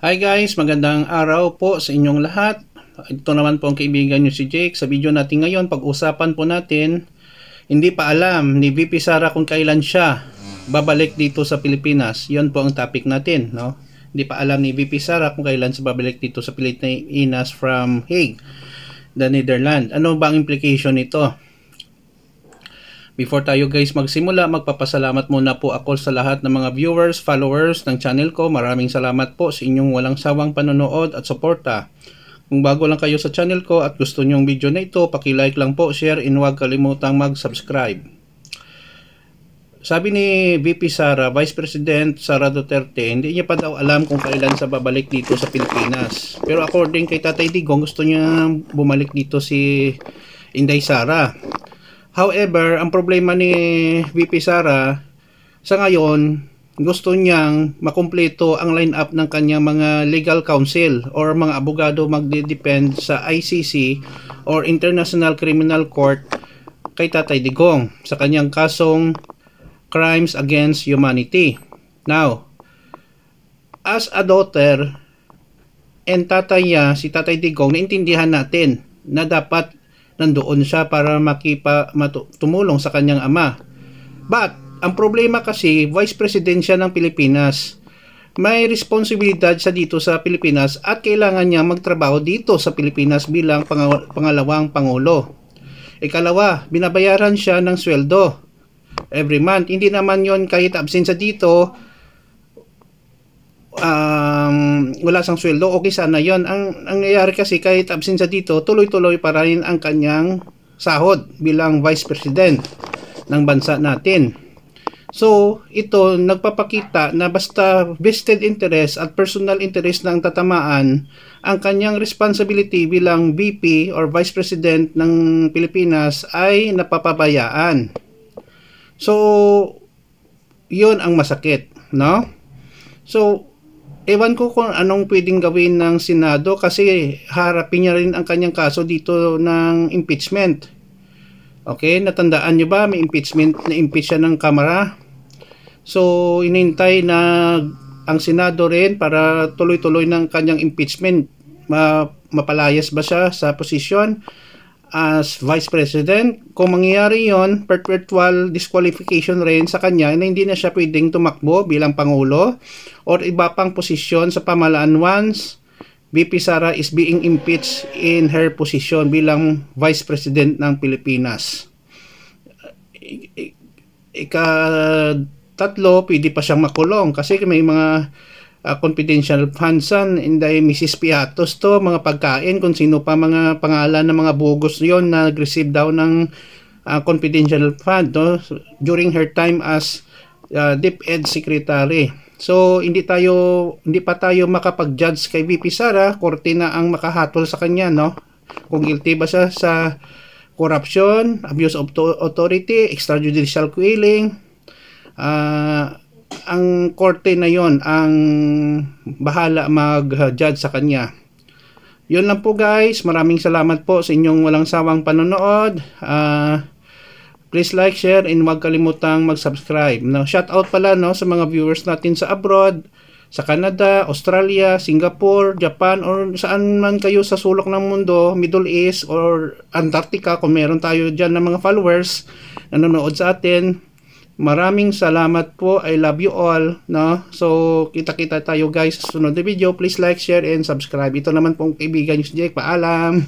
Hi guys, magandang araw po sa inyong lahat. Ito naman po ang kaibigan nyo si Jake. Sa video natin ngayon, pag-usapan po natin, hindi pa alam ni VP Sara kung kailan siya babalik dito sa Pilipinas. Yon po ang topic natin, no? Hindi pa alam ni VP Sara kung kailan siya babalik dito sa Pilipinas from Hague, the Netherlands. Ano ba ang implication nito? Before tayo guys magsimula, magpapasalamat muna po ako sa lahat ng mga viewers, followers ng channel ko. Maraming salamat po sa inyong walang sawang panonood at suporta. Kung bago lang kayo sa channel ko at gusto nyo yung video na ito, paki-like lang po, share, and huwag kalimutang mag-subscribe. Sabi ni VP Sara, Vice President Sara Duterte, hindi niya pa daw alam kung kailan sa babalik dito sa Pilipinas. Pero according kay Tatay Digong, gusto niya bumalik dito si Inday Sara. However, ang problema ni VP Sara, sa ngayon, gusto niyang makumpleto ang line-up ng kanyang mga legal counsel or mga abogado magde-depend sa ICC or International Criminal Court kay Tatay Digong sa kanyang kasong Crimes Against Humanity. Now, as a daughter and tatay niya, si Tatay Digong, naintindihan natin na dapat nandoon siya para tumulong sa kanyang ama. But, ang problema kasi, Vice President siya ng Pilipinas. May responsibilidad siya dito sa Pilipinas at kailangan niya magtrabaho dito sa Pilipinas bilang pangalawang Pangulo. Ikalawa, binabayaran siya ng sweldo every month. Hindi naman yon kahit absensya dito, wala sang sweldo, okay sana yon. Ang nangyayari kasi kahit absensya dito, tuloy-tuloy pa rin ang kanyang sahod bilang Vice President ng bansa natin. So, ito nagpapakita na basta vested interest at personal interest na ang tatamaan, ang kanyang responsibility bilang VP or Vice President ng Pilipinas ay napapabayaan. So, yun ang masakit, no? So, ewan ko kung anong pwedeng gawin ng Senado kasi harapin niya rin ang kanyang kaso dito ng impeachment. Okay, natandaan niyo ba may impeachment, na-impeach siya ng Kamara? So, inintay na ang Senado rin para tuloy-tuloy ng kanyang impeachment. Mapalayas ba siya sa posisyon as Vice President? Kung mangyayari yon, perpetual disqualification rin sa kanya na hindi na siya pwedeng tumakbo bilang Pangulo or iba pang posisyon sa pamahalaan once VP Sara is being impeached in her position bilang Vice President ng Pilipinas. Ika-tatlo, pwede pa siyang makulong kasi may mga confidential funds inday Mrs. Piatos to, mga pagkain, kung sino pa mga pangalan ng mga bugos yon na nag-receive daw ng confidential fund during her time as DepEd Secretary. So hindi pa tayo makapag-judge kay VP Sara, korte na ang makahatol sa kanya, no? Kung guilty ba siya sa corruption, abuse of authority, extrajudicial killing, ang korte na yon ang bahala mag-judge sa kanya. Yun lang po guys, maraming salamat po sa inyong walang sawang panonood. Please like, share, and huwag kalimutang mag-subscribe. No, shout out pala no sa mga viewers natin sa abroad, sa Canada, Australia, Singapore, Japan, or saan man kayo sa sulok ng mundo, Middle East or Antarctica, kung meron tayo dyan ng mga followers na nanonood sa atin. Maraming salamat po. I love you all, no? So, kita-kita tayo guys sa sunod na video. Please like, share, and subscribe. Ito naman pong kaibigan nyo si Jake. Paalam!